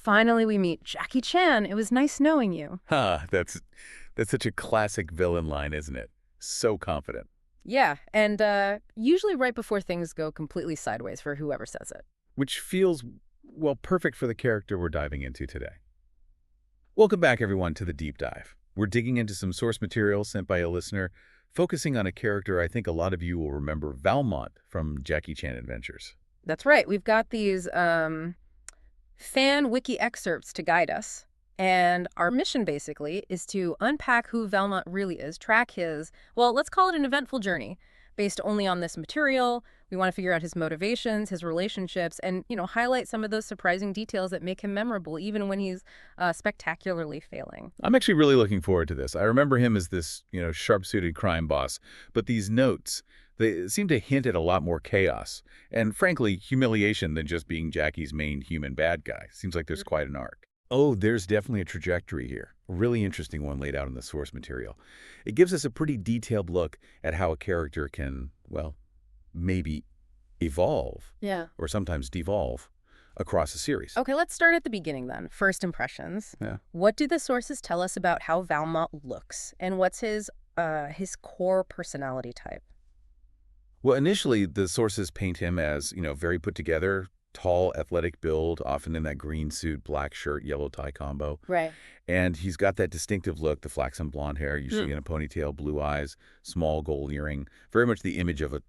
finally we meet Jackie Chan. It was nice knowing you. That's such a classic villain line, isn't it? So confident. Yeah, and usually right before things go completely sideways for whoever says it. Which feels, well, perfect for the character we're diving into today. Welcome back, everyone, to the Deep Dive. We're digging into some source material sent by a listener, focusing on a character I think a lot of you will remember, Valmont from Jackie Chan Adventures. That's right. We've got these fan wiki excerpts to guide us. And our mission, basically, is to unpack who Valmont really is, track his, well, let's call it an eventful journey, based only on this material. We want to figure out his motivations, his relationships, and, highlight some of those surprising details that make him memorable, even when he's spectacularly failing. I'm actually really looking forward to this. I remember him as this, sharp-suited crime boss, but these notes, they seem to hint at a lot more chaos, and frankly, humiliation than just being Jackie's main human bad guy. Seems like there's quite an arc. Oh, there's definitely a trajectory here. A really interesting one laid out in the source material. It gives us a pretty detailed look at how a character can, well, maybe evolve. Yeah. Or sometimes devolve across a series. Okay, let's start at the beginning then. First impressions. Yeah. What do the sources tell us about how Valmont looks, and what's his core personality type? Well, initially, the sources paint him as, very put together, tall, athletic build, often in that green suit, black shirt, yellow tie combo. Right. And he's got that distinctive look, the flaxen blonde hair, usually in a ponytail, blue eyes, small gold earring, very much the image of a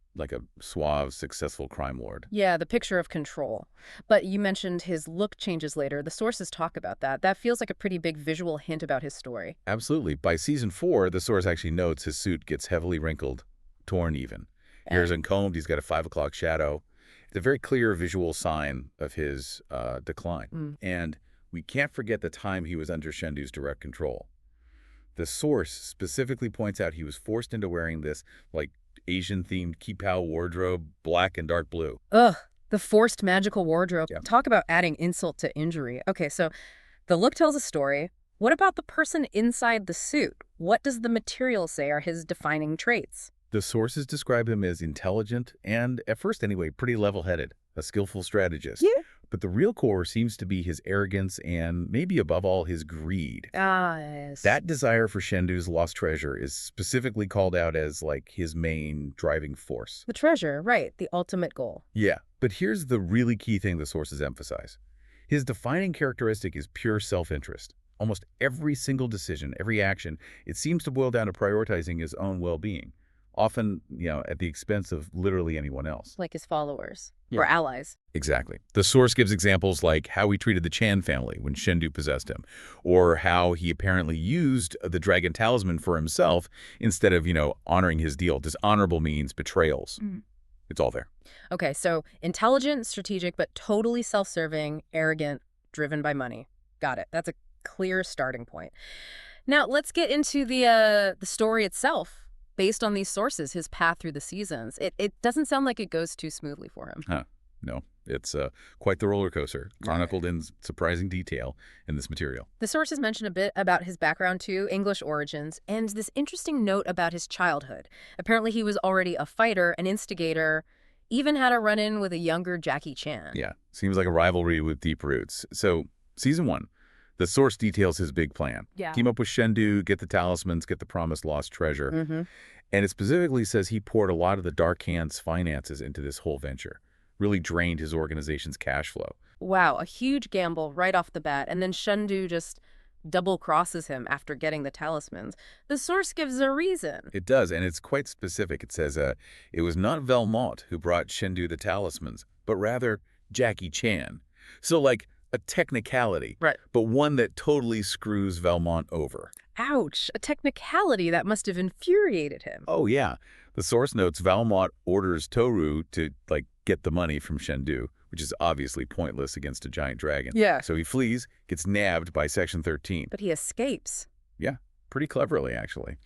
suave, successful crime lord. Yeah, the picture of control. But you mentioned his look changes later. The sources talk about that. That feels like a pretty big visual hint about his story. Absolutely. By season 4, the source actually notes his suit gets heavily wrinkled, torn even. Hair's uncombed, he's got a 5 o'clock shadow. It's a very clear visual sign of his decline. And we can't forget the time he was under Shendu's direct control. The source specifically points out he was forced into wearing this, Asian-themed Kipao wardrobe, black and dark blue. Ugh, the forced magical wardrobe. Yeah. Talk about adding insult to injury. Okay, so the look tells a story. What about the person inside the suit? What does the material say are his defining traits? The sources describe him as intelligent and, at first anyway, pretty level-headed, a skillful strategist. Yeah. But the real core seems to be his arrogance and, maybe above all, his greed. Ah, yes. That desire for Shendu's lost treasure is specifically called out as, his main driving force. The treasure, right, the ultimate goal. Yeah, but here's the really key thing the sources emphasize. His defining characteristic is pure self-interest. Almost every single decision, every action, it seems to boil down to prioritizing his own well-being. Often, at the expense of literally anyone else. Like his followers. Yeah. Or allies. Exactly. The source gives examples like how he treated the Chan family when Shendu possessed him, or how he apparently used the dragon talisman for himself instead of, honoring his deal. Dishonorable means betrayals. It's all there. Okay, so intelligent, strategic, but totally self-serving, arrogant, driven by money. Got it. That's a clear starting point. Now, let's get into the story itself. Based on these sources, his path through the seasons, it doesn't sound like it goes too smoothly for him. No, it's quite the roller coaster, chronicled in surprising detail in this material. The sources mention a bit about his background too, English origins, and this interesting note about his childhood. Apparently he was already a fighter, an instigator, even had a run-in with a younger Jackie Chan. Yeah, seems like a rivalry with deep roots. So, season 1. The source details his big plan. Yeah. Team up with Shendu, get the talismans, get the promised lost treasure. And it specifically says he poured a lot of the Dark Hand's finances into this whole venture. Really drained his organization's cash flow. Wow, a huge gamble right off the bat. And then Shendu just double-crosses him after getting the talismans. The source gives a reason. It does, and it's quite specific. It says it was not Valmont who brought Shendu the talismans, but rather Jackie Chan. So, a technicality, right? But one that totally screws Valmont over. Ouch, a technicality that must have infuriated him. Oh, yeah. The source notes Valmont orders Toru to, get the money from Shendu, which is obviously pointless against a giant dragon. Yeah. So he flees, gets nabbed by Section 13. But he escapes. Yeah, pretty cleverly, actually.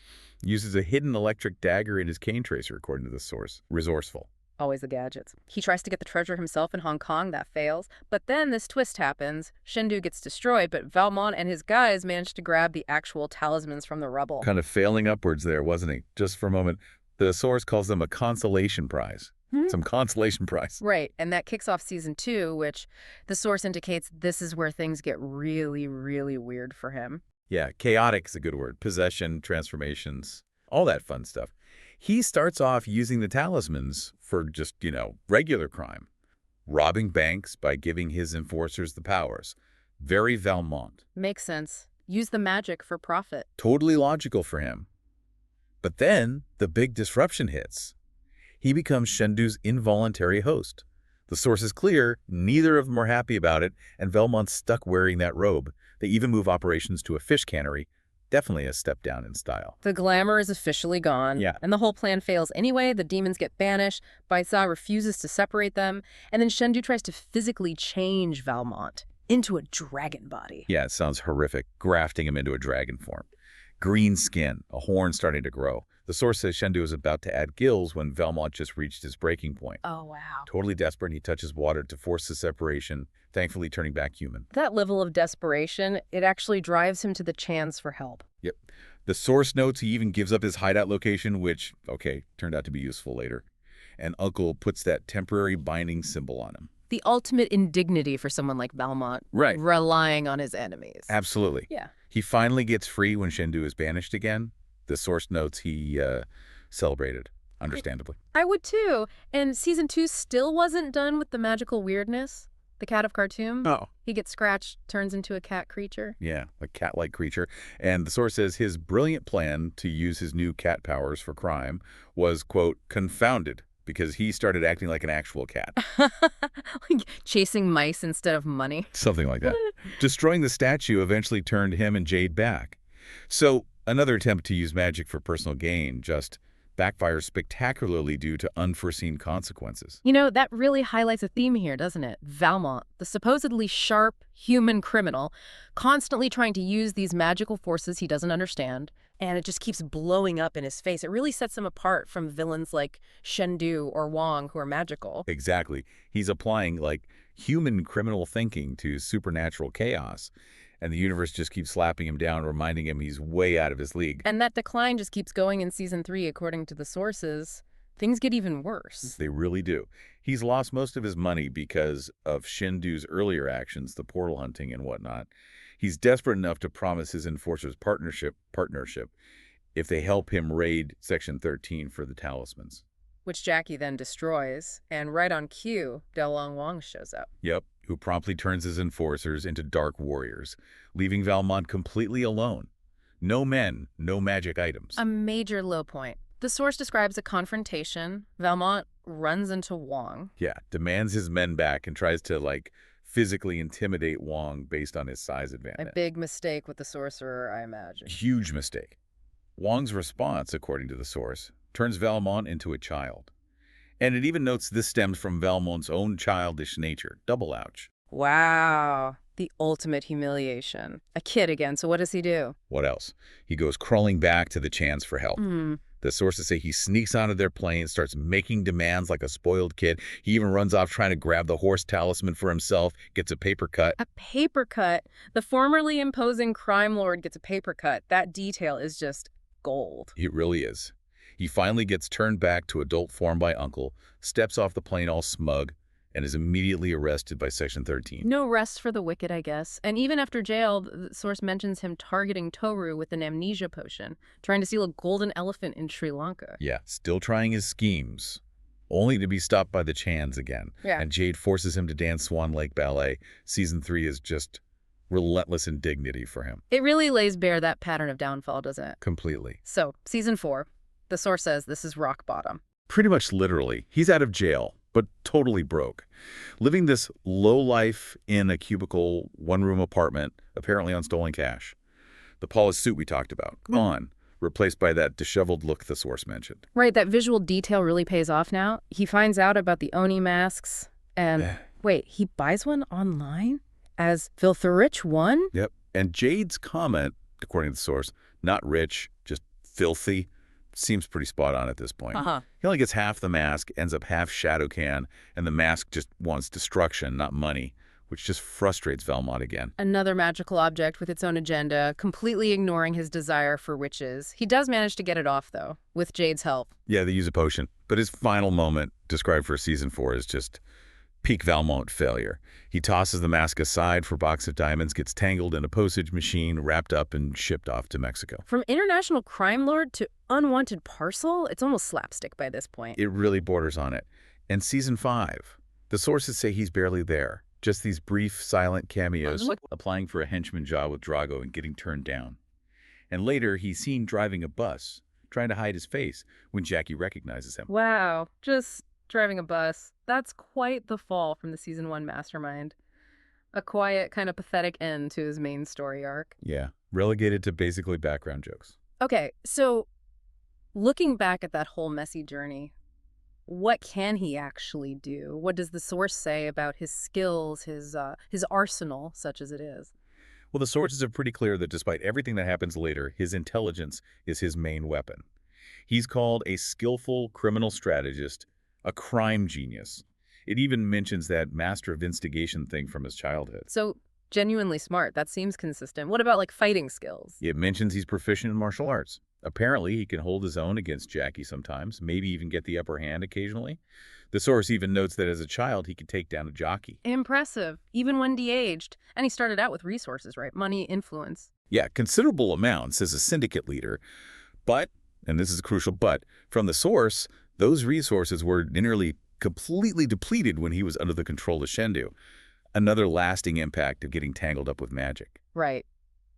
Uses a hidden electric dagger in his cane tracer, according to the source. Resourceful. Always the gadgets. He tries to get the treasure himself in Hong Kong. That fails. But then this twist happens. Shendu gets destroyed, but Valmont and his guys manage to grab the actual talismans from the rubble. Kind of failing upwards there, wasn't he? Just for a moment. The source calls them a consolation prize. Some consolation prize. Right, and that kicks off season 2, which the source indicates this is where things get really, really weird for him. Yeah, chaotic is a good word. Possession, transformations, all that fun stuff. He starts off using the talismans for just, regular crime. Robbing banks by giving his enforcers the powers. Very Valmont. Makes sense. Use the magic for profit. Totally logical for him. But then the big disruption hits. He becomes Shendu's involuntary host. The source is clear, neither of them are happy about it, and Valmont's stuck wearing that robe. They even move operations to a fish cannery. Definitely a step down in style. The glamour is officially gone, Yeah. and the whole plan fails anyway. The demons get banished, Baisa refuses to separate them, and then Shendu tries to physically change Valmont into a dragon body. Yeah, it sounds horrific, grafting him into a dragon form. Green skin, a horn starting to grow. The source says Shendu is about to add gills when Valmont just reached his breaking point. Oh, wow. Totally desperate, he touches water to force the separation, thankfully turning back human. That level of desperation, it actually drives him to the chance for help. Yep. The source notes he even gives up his hideout location, which, okay, turned out to be useful later. And Uncle puts that temporary binding symbol on him. The ultimate indignity for someone like Valmont. Right. Relying on his enemies. Absolutely. Yeah. He finally gets free when Shendu is banished again. The source notes he celebrated, understandably. I would too. And season 2 still wasn't done with the magical weirdness. The cat of Khartoum. Oh. He gets scratched, turns into a cat creature. Yeah, a cat-like creature. And the source says his brilliant plan to use his new cat powers for crime was, quote, confounded because he started acting like an actual cat. Like chasing mice instead of money. Something like that. Destroying the statue eventually turned him and Jade back. So another attempt to use magic for personal gain just backfires spectacularly due to unforeseen consequences. You know, that really highlights a theme here, doesn't it? Valmont, the supposedly sharp human criminal, constantly trying to use these magical forces he doesn't understand, and it just keeps blowing up in his face. It really sets him apart from villains like Shendu or Wong, who are magical. Exactly. He's applying, human criminal thinking to supernatural chaos. And the universe just keeps slapping him down, reminding him he's way out of his league. And that decline just keeps going in season 3, according to the sources. Things get even worse. They really do. He's lost most of his money because of Shendu's earlier actions, the portal hunting and whatnot. He's desperate enough to promise his enforcers partnership if they help him raid Section 13 for the talismans. Which Jackie then destroys, and right on cue, Delong Wong shows up. Yep, who promptly turns his enforcers into dark warriors, leaving Valmont completely alone. No men, no magic items. A major low point. The source describes a confrontation. Valmont runs into Wong. Yeah, demands his men back and tries to, physically intimidate Wong based on his size A advantage. big mistake with the sorcerer, I imagine. Huge mistake. Wong's response, according to the source, turns Valmont into a child. And it even notes this stems from Valmont's own childish nature. Double ouch. Wow. The ultimate humiliation. A kid again, so what does he do? What else? He goes crawling back to the chance for help. Hmm. The sources say he sneaks onto their plane, starts making demands like a spoiled kid. He even runs off trying to grab the horse talisman for himself, gets a paper cut. A paper cut. The formerly imposing crime lord gets a paper cut. That detail is just gold. It really is. He finally gets turned back to adult form by Uncle, steps off the plane all smug, and is immediately arrested by Section 13. No rest for the wicked, I guess. And even after jail, the source mentions him targeting Toru with an amnesia potion, trying to steal a golden elephant in Sri Lanka. Yeah, still trying his schemes, only to be stopped by the Chans again. Yeah. And Jade forces him to dance Swan Lake Ballet. Season 3 is just relentless indignity for him. It really lays bare that pattern of downfall, doesn't it? Completely. So, season 4, the source says this is rock bottom. Pretty much literally. He's out of jail, but totally broke. Living this low life in a cubicle, one-room apartment, apparently on stolen cash. The polished suit we talked about, gone, replaced by that disheveled look the source mentioned. Right, that visual detail really pays off now. He finds out about the Oni masks, and wait, he buys one online? As Filtherich 1? Yep. And Jade's comment, according to the source, not rich, just filthy, seems pretty spot on at this point. He only gets half the mask, ends up half shadow can, and the mask just wants destruction, not money, which just frustrates Valmont again. Another magical object with its own agenda, completely ignoring his desire for riches. He does manage to get it off, though, with Jade's help. Yeah, they use a potion. But his final moment, described for season 4, is just peak Valmont failure. He tosses the mask aside for a box of diamonds, gets tangled in a postage machine, wrapped up and shipped off to Mexico. From international crime lord to unwanted parcel, it's almost slapstick by this point. It really borders on it. And season 5, the sources say he's barely there. Just these brief, silent cameos, applying for a henchman job with Drago and getting turned down. And later, he's seen driving a bus, trying to hide his face, when Jackie recognizes him. Wow, just driving a bus. That's quite the fall from the season 1 mastermind. A quiet, kind of pathetic end to his main story arc. Yeah, relegated to basically background jokes. Okay, so looking back at that whole messy journey, what can he actually do? What does the source say about his skills, his arsenal, such as it is? Well, the sources are pretty clear that despite everything that happens later, his intelligence is his main weapon. He's called a skillful criminal strategist, a crime genius. It even mentions that master of instigation thing from his childhood. So genuinely smart. That seems consistent. What about like fighting skills? It mentions he's proficient in martial arts. Apparently, he can hold his own against Jackie sometimes, maybe even get the upper hand occasionally. The source even notes that as a child, he could take down a jockey. Impressive, even when de-aged. And he started out with resources, right? Money, influence. Yeah, considerable amounts as a syndicate leader. But, and this is a crucial but, from the source, those resources were nearly completely depleted when he was under the control of Shendu. Another lasting impact of getting tangled up with magic. Right.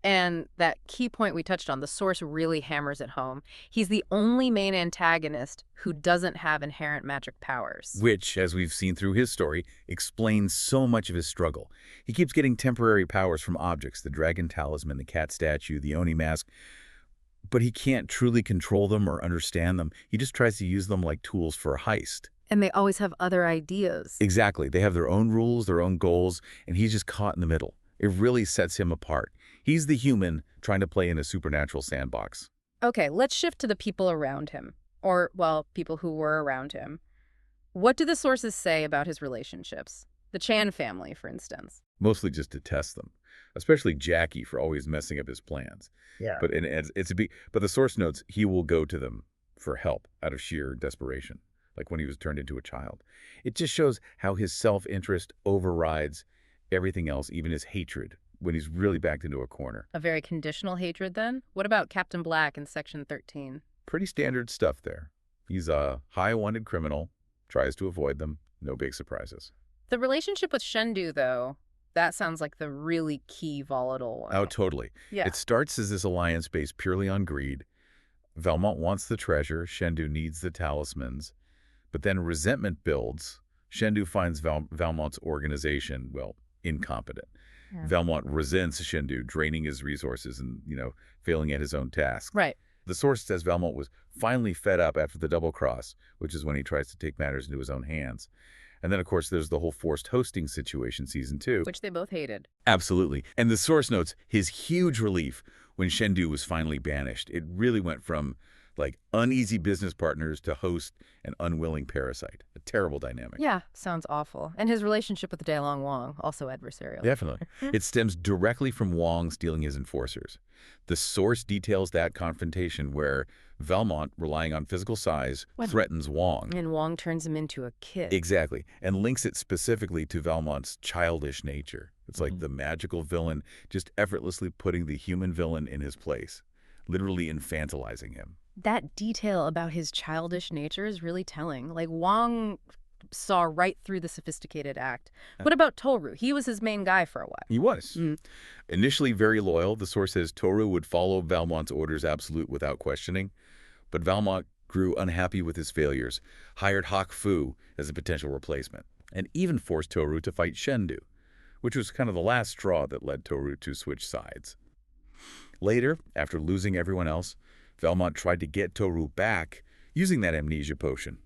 And that key point we touched on, the source really hammers it home. He's the only main antagonist who doesn't have inherent magic powers. Which, as we've seen through his story, explains so much of his struggle. He keeps getting temporary powers from objects, the dragon talisman, the cat statue, the Oni mask, but he can't truly control them or understand them. He just tries to use them like tools for a heist. And they always have other ideas. Exactly. They have their own rules, their own goals, and he's just caught in the middle. It really sets him apart. He's the human trying to play in a supernatural sandbox. Okay, let's shift to the people around him. Or, well, people who were around him. What do the sources say about his relationships? The Chan family, for instance. Mostly just to test them, especially Jackie for always messing up his plans. Yeah. But but the source notes he will go to them for help out of sheer desperation, like when he was turned into a child. It just shows how his self-interest overrides everything else, even his hatred, when he's really backed into a corner. A very conditional hatred, then? What about Captain Black in Section 13? Pretty standard stuff there. He's a high-wanted criminal, tries to avoid them, no big surprises. The relationship with Shendu, though, that sounds like the really key volatile one. Oh, totally. Yeah. It starts as this alliance based purely on greed. Valmont wants the treasure, Shendu needs the talismans, but then resentment builds. Shendu finds Valmont's organization, well, incompetent. Yeah. Valmont resents Shendu, draining his resources and, failing at his own task. Right. The source says Valmont was finally fed up after the double cross, which is when he tries to take matters into his own hands. And then, of course, there's the whole forced hosting situation, season 2. Which they both hated. Absolutely. And the source notes his huge relief when Shendu was finally banished. It really went from, like, uneasy business partners to host and unwilling parasite. A terrible dynamic. Yeah, sounds awful. And his relationship with Daelong Wang, also adversarial. Definitely. It stems directly from Wang stealing his enforcers. The source details that confrontation where Valmont, relying on physical size, threatens Wang. And Wang turns him into a kid. Exactly. And links it specifically to Valmont's childish nature. It's like the magical villain just effortlessly putting the human villain in his place, literally infantilizing him. That detail about his childish nature is really telling. Like, Wang saw right through the sophisticated act. What about Toru? He was his main guy for a while. He was. Initially very loyal, the source says Toru would follow Valmont's orders absolute without questioning. But Valmont grew unhappy with his failures, hired Hawk Fu as a potential replacement, and even forced Toru to fight Shendu, which was kind of the last straw that led Toru to switch sides. Later, after losing everyone else, Valmont tried to get Toru back using that amnesia potion.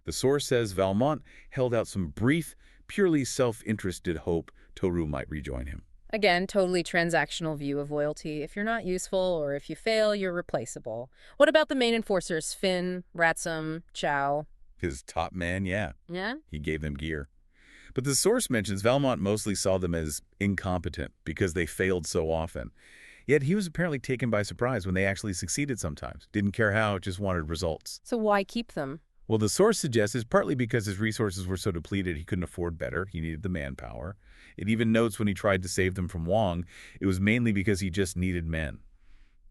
The source says Valmont held out some brief, purely self-interested hope Toru might rejoin him. Again, totally transactional view of loyalty. If you're not useful or if you fail, you're replaceable. What about the main enforcers? Finn, Ratsum, Chow? His top man, yeah. Yeah? He gave them gear. But the source mentions Valmont mostly saw them as incompetent because they failed so often. Yet he was apparently taken by surprise when they actually succeeded sometimes. Didn't care how, just wanted results. So why keep them? Well, the source suggests it's partly because his resources were so depleted he couldn't afford better. He needed the manpower. It even notes when he tried to save them from Wong, it was mainly because he just needed men.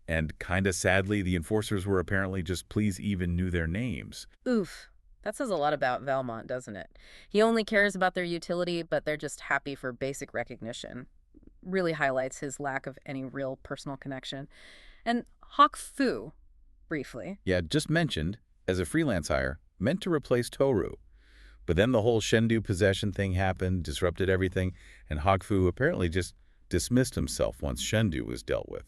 And kinda sadly, the enforcers were apparently just pleased even knew their names. Oof. That says a lot about Valmont, doesn't it? He only cares about their utility, but they're just happy for basic recognition. Really highlights his lack of any real personal connection. And Hawk Fu, briefly. Yeah, just mentioned, as a freelance hire, meant to replace Toru. But then the whole Shendu possession thing happened, disrupted everything, and Hawkfu apparently just dismissed himself once Shendu was dealt with.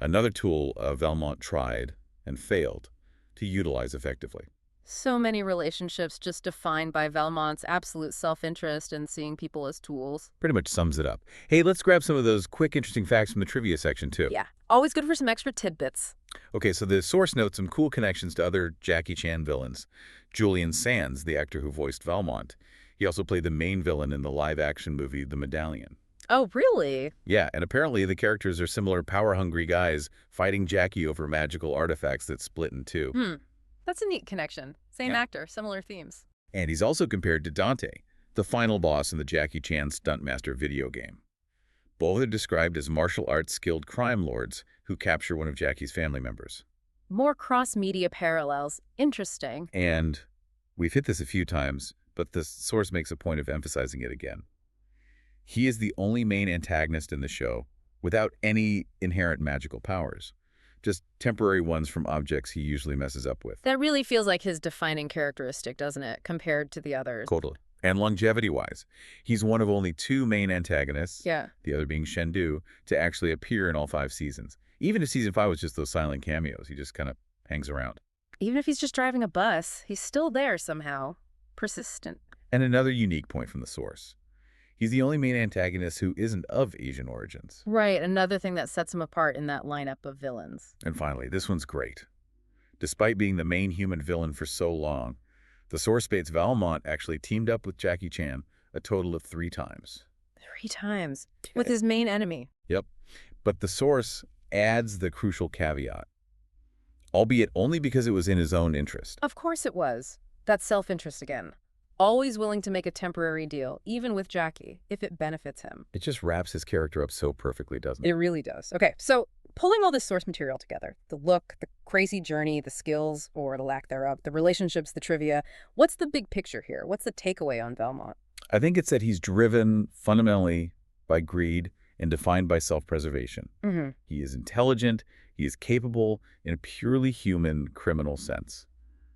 Another tool Valmont tried and failed to utilize effectively. So many relationships just defined by Valmont's absolute self-interest and seeing people as tools. Pretty much sums it up. Hey, let's grab some of those quick, interesting facts from the trivia section, too. Yeah, always good for some extra tidbits. Okay, so the source notes some cool connections to other Jackie Chan villains. Julian Sands, the actor who voiced Valmont. He also played the main villain in the live-action movie The Medallion. Oh, really? Yeah, and apparently the characters are similar power-hungry guys fighting Jackie over magical artifacts that split in two. That's a neat connection. Same Yeah. actor, similar themes. And he's also compared to Dante, the final boss in the Jackie Chan Stuntmaster video game. Both are described as martial arts skilled crime lords who capture one of Jackie's family members. More cross-media parallels. Interesting. And we've hit this a few times, but the source makes a point of emphasizing it again. He is the only main antagonist in the show without any inherent magical powers, just temporary ones from objects he usually messes up with. That really feels like his defining characteristic, doesn't it, compared to the others? Totally. And longevity-wise, he's one of only two main antagonists, Yeah. the other being Shendu, to actually appear in all 5 seasons. Even if season 5 was just those silent cameos, he just kind of hangs around. Even if he's just driving a bus, he's still there somehow. Persistent. And another unique point from the source. He's the only main antagonist who isn't of Asian origins. Right, another thing that sets him apart in that lineup of villains. And finally, this one's great. Despite being the main human villain for so long, the source states Valmont actually teamed up with Jackie Chan a total of 3 times. 3 times. With his main enemy. Yep. But the source adds the crucial caveat, albeit only because it was in his own interest. Of course it was. That's self-interest again. Always willing to make a temporary deal, even with Jackie, if it benefits him. It just wraps his character up so perfectly, doesn't it? It really does. Okay, so pulling all this source material together, the look, the crazy journey, the skills, or the lack thereof, the relationships, the trivia, what's the big picture here? What's the takeaway on Valmont? I think it's that he's driven fundamentally by greed and defined by self-preservation. He is intelligent, he is capable in a purely human criminal sense.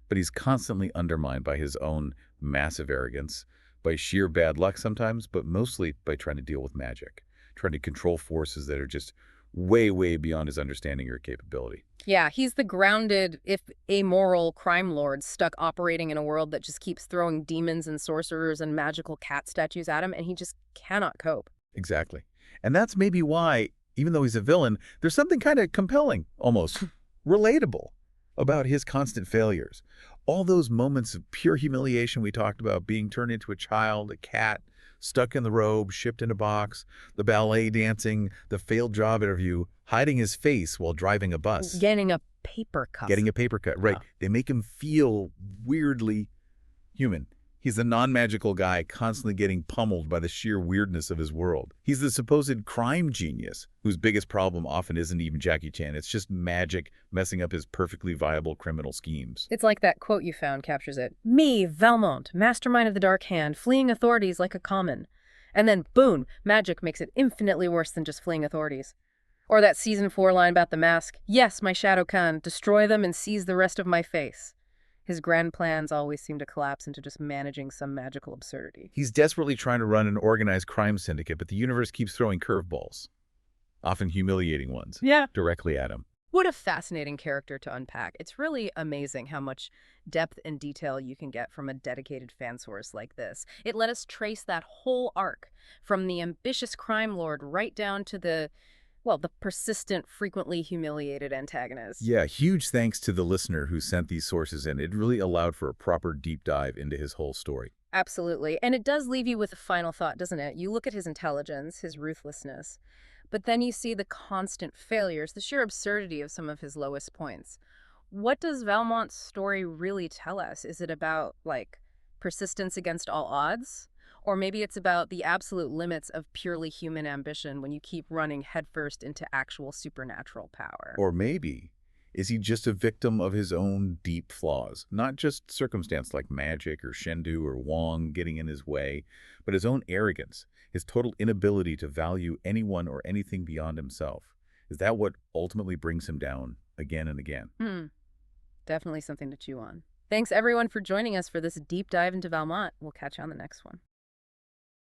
But he's constantly undermined by his own massive arrogance, by sheer bad luck sometimes, but mostly by trying to deal with magic, trying to control forces that are just way, way beyond his understanding or capability. Yeah, he's the grounded, if amoral crime lord stuck operating in a world that just keeps throwing demons and sorcerers and magical cat statues at him, and he just cannot cope. Exactly. And that's maybe why, even though he's a villain, there's something kind of compelling, almost relatable, about his constant failures. All those moments of pure humiliation we talked about, being turned into a child, a cat, stuck in the robe, shipped in a box, the ballet dancing, the failed job interview, hiding his face while driving a bus. Getting a paper cut. Getting a paper cut, right. Wow. They make him feel weirdly human. He's the non-magical guy constantly getting pummeled by the sheer weirdness of his world. He's the supposed crime genius, whose biggest problem often isn't even Jackie Chan. It's just magic messing up his perfectly viable criminal schemes. It's like that quote you found captures it. Me, Valmont, mastermind of the Dark Hand, fleeing authorities like a common. And then, boom, magic makes it infinitely worse than just fleeing authorities. Or that season 4 line about the mask. Yes, my shadow can destroy them and seize the rest of my face. His grand plans always seem to collapse into just managing some magical absurdity. He's desperately trying to run an organized crime syndicate, but the universe keeps throwing curveballs, often humiliating ones, directly at him. What a fascinating character to unpack. It's really amazing how much depth and detail you can get from a dedicated fan source like this. It let us trace that whole arc, from the ambitious crime lord right down to the, Well, the persistent, frequently humiliated antagonist. Yeah, huge thanks to the listener who sent these sources in. It really allowed for a proper deep dive into his whole story. Absolutely. And it does leave you with a final thought, doesn't it? You look at his intelligence, his ruthlessness, but then you see the constant failures, the sheer absurdity of some of his lowest points. What does Valmont's story really tell us? Is it about, like, persistence against all odds? Or maybe it's about the absolute limits of purely human ambition when you keep running headfirst into actual supernatural power? Or maybe, is he just a victim of his own deep flaws? Not just circumstance like magic or Shendu or Wong getting in his way, but his own arrogance, his total inability to value anyone or anything beyond himself. Is that what ultimately brings him down again and again? Hmm, definitely something to chew on. Thanks, everyone, for joining us for this deep dive into Valmont. We'll catch you on the next one.